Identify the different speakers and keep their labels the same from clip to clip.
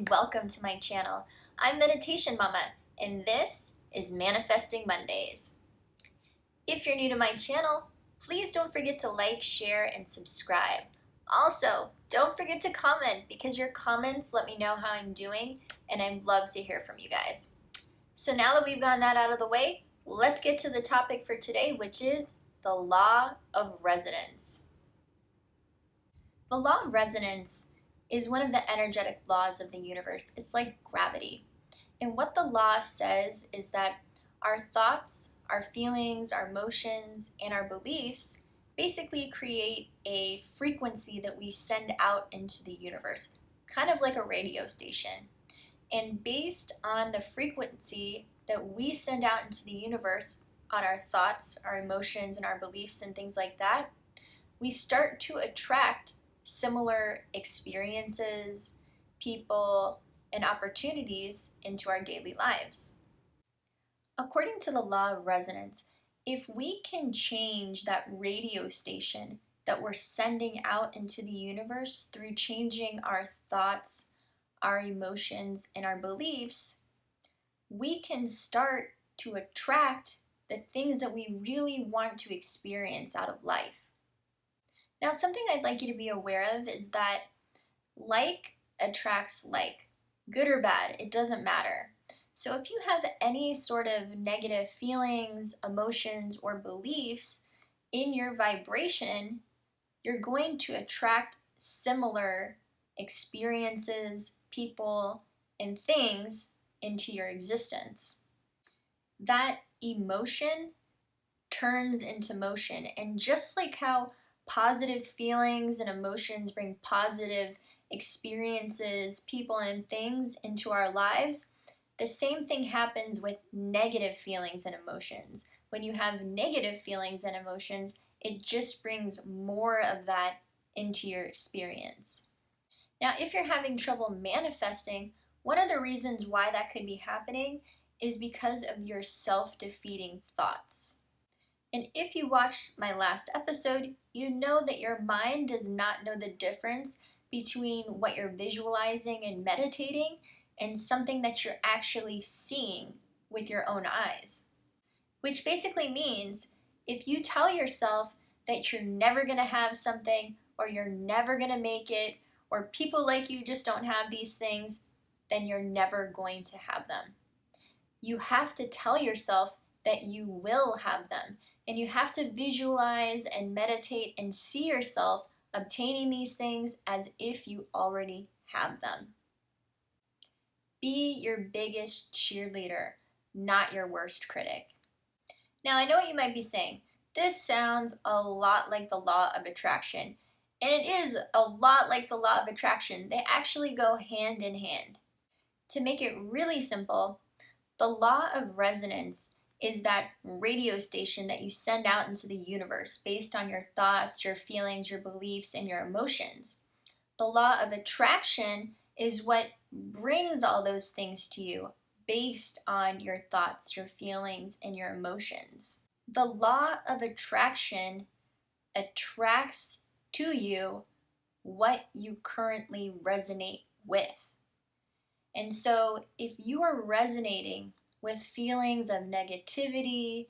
Speaker 1: and welcome to my channel. I'm Meditation Mama, and this is Manifesting Mondays. If you're new to my channel, please don't forget to like, share, and subscribe. Also, don't forget to comment because your comments let me know how I'm doing, and I'd love to hear from you guys. So now that we've gotten that out of the way, let's get to the topic for today, which is the law of resonance. The law of resonance is one of the energetic laws of the universe. It's like gravity. And what the law says is that our thoughts, our feelings, our emotions, and our beliefs basically create a frequency that we send out into the universe, kind of like a radio station. And based on the frequency that we send out into the universe on our thoughts, our emotions, and our beliefs and things like that, we start to attract similar experiences, people, and opportunities into our daily lives. According to the law of resonance, if we can change that radio station that we're sending out into the universe through changing our thoughts, our emotions, and our beliefs, we can start to attract the things that we really want to experience out of life. Now, something I'd like you to be aware of is that like attracts like, good or bad, it doesn't matter. So if you have any sort of negative feelings, emotions, or beliefs in your vibration, you're going to attract similar experiences, people, and things into your existence. That emotion turns into motion, and just like how positive feelings and emotions bring positive experiences, people, and things into our lives, the same thing happens with negative feelings and emotions. When you have negative feelings and emotions, it just brings more of that into your experience. Now, if you're having trouble manifesting, one of the reasons why that could be happening is because of your self-defeating thoughts. And if you watched my last episode, you know that your mind does not know the difference between what you're visualizing and meditating and something that you're actually seeing with your own eyes. Which basically means if you tell yourself that you're never going to have something, or you're never going to make it, or people like you just don't have these things, then you're never going to have them. You have to tell yourself that you will have them. And you have to visualize and meditate and see yourself obtaining these things as if you already have them. Be your biggest cheerleader, not your worst critic. Now, I know what you might be saying. This sounds a lot like the law of attraction. And it is a lot like the law of attraction. They actually go hand in hand. To make it really simple, the law of resonance is that radio station that you send out into the universe based on your thoughts, your feelings, your beliefs, and your emotions. The law of attraction is what brings all those things to you based on your thoughts, your feelings, and your emotions. The law of attraction attracts to you what you currently resonate with. And so if you are resonating with feelings of negativity,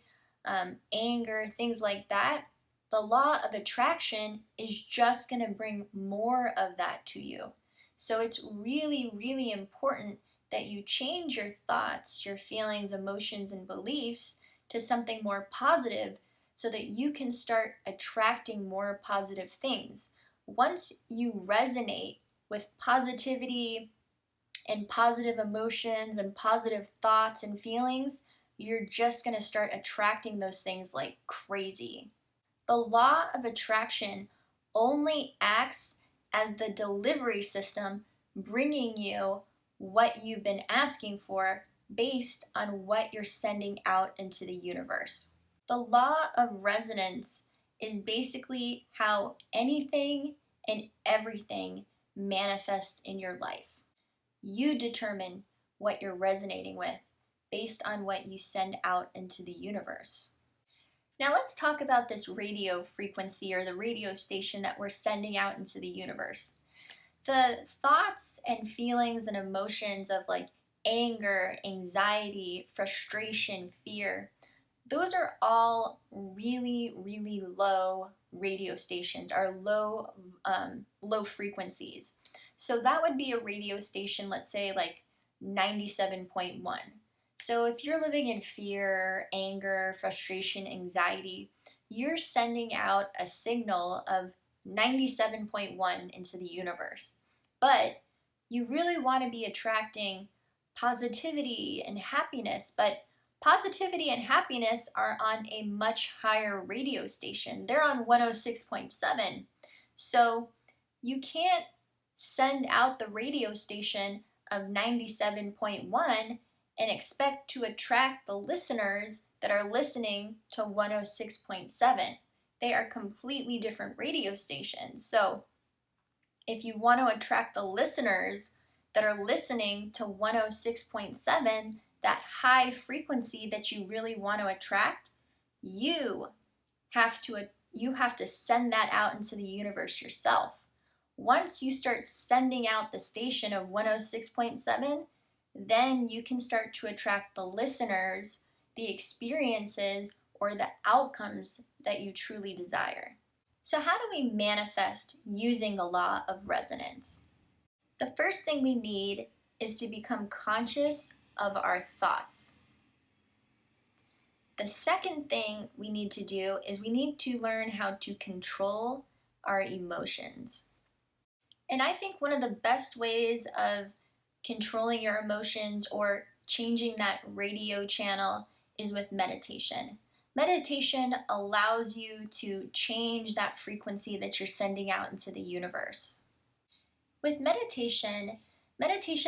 Speaker 1: anger, things like that, the law of attraction is just going to bring more of that to you. So it's really, really important that you change your thoughts, your feelings, emotions, and beliefs to something more positive so that you can start attracting more positive things. Once you resonate with positivity, and positive emotions and positive thoughts and feelings, you're just going to start attracting those things like crazy. The law of attraction only acts as the delivery system bringing you what you've been asking for based on what you're sending out into the universe. The law of resonance is basically how anything and everything manifests in your life. You determine what you're resonating with based on what you send out into the universe. Now let's talk about this radio frequency or the radio station that we're sending out into the universe. The thoughts and feelings and emotions of like anger, anxiety, frustration, fear, those are all really, really low radio stations, are low frequencies. So that would be a radio station, let's say like 97.1. So if you're living in fear, anger, frustration, anxiety, you're sending out a signal of 97.1 into the universe. But you really want to be attracting positivity and happiness, but positivity and happiness are on a much higher radio station. They're on 106.7. So you can't send out the radio station of 97.1 and expect to attract the listeners that are listening to 106.7. They are completely different radio stations. So if you want to attract the listeners that are listening to 106.7, that high frequency that you really want to attract, you have to send that out into the universe yourself. Once you start sending out the station of 106.7, then you can start to attract the listeners, the experiences, or the outcomes that you truly desire. So how do we manifest using the law of resonance? The first thing we need is to become conscious of our thoughts. The second thing we need to do is we need to learn how to control our emotions. And I think one of the best ways of controlling your emotions or changing that radio channel is with meditation. Meditation allows you to change that frequency that you're sending out into the universe. With meditation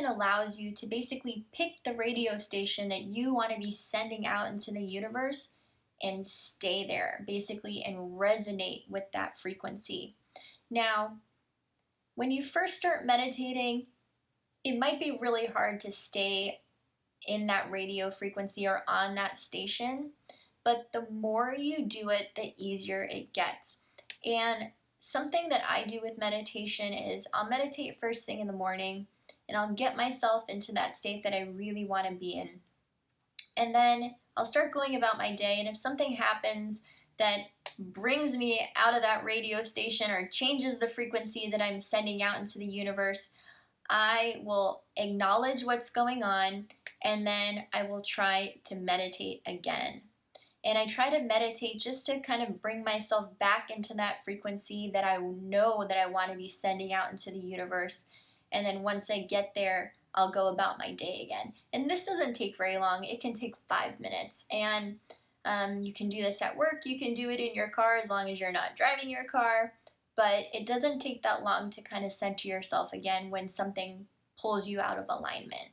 Speaker 1: allows you to basically pick the radio station that you want to be sending out into the universe and stay there, basically, and resonate with that frequency. Now, when you first start meditating, it might be really hard to stay in that radio frequency or on that station, but the more you do it, the easier it gets. And something that I do with meditation is I'll meditate first thing in the morning and I'll get myself into that state that I really want to be in. And then I'll start going about my day, and if something happens that brings me out of that radio station or changes the frequency that I'm sending out into the universe, I will acknowledge what's going on, and then I will try to meditate again. And I try to meditate just to kind of bring myself back into that frequency that I know that I want to be sending out into the universe. And then once I get there, I'll go about my day again. And this doesn't take very long. It can take 5 minutes. And you can do this at work. You can do it in your car as long as you're not driving your car. But it doesn't take that long to kind of center yourself again when something pulls you out of alignment.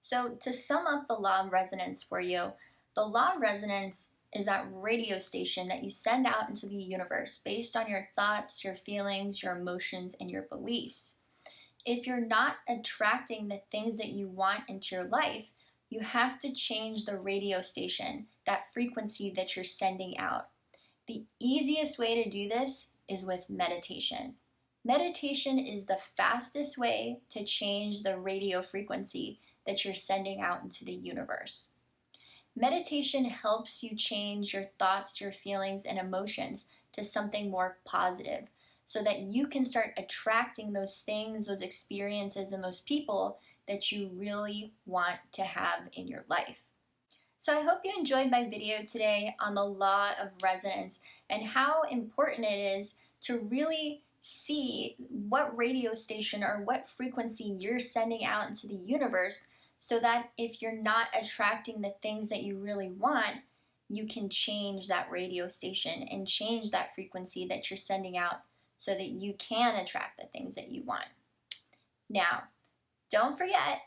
Speaker 1: So to sum up the law of resonance for you, the law of resonance is that radio station that you send out into the universe based on your thoughts, your feelings, your emotions, and your beliefs. If you're not attracting the things that you want into your life, you have to change the radio station, that frequency that you're sending out. The easiest way to do this is with meditation. Meditation is the fastest way to change the radio frequency that you're sending out into the universe. Meditation helps you change your thoughts, your feelings, and emotions to something more positive so that you can start attracting those things, those experiences, and those people that you really want to have in your life. So I hope you enjoyed my video today on the law of resonance and how important it is to really see what radio station or what frequency you're sending out into the universe, so that if you're not attracting the things that you really want, you can change that radio station and change that frequency that you're sending out so that you can attract the things that you want. Now, don't forget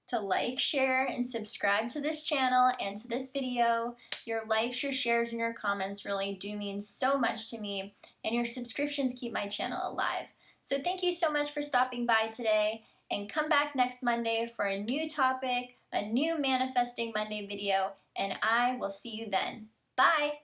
Speaker 1: to like, share, and subscribe to this channel and to this video. Your likes, your shares, and your comments really do mean so much to me, and your subscriptions keep my channel alive. So thank you so much for stopping by today, and come back next Monday for a new topic, a new Manifesting Monday video, and I will see you then. Bye!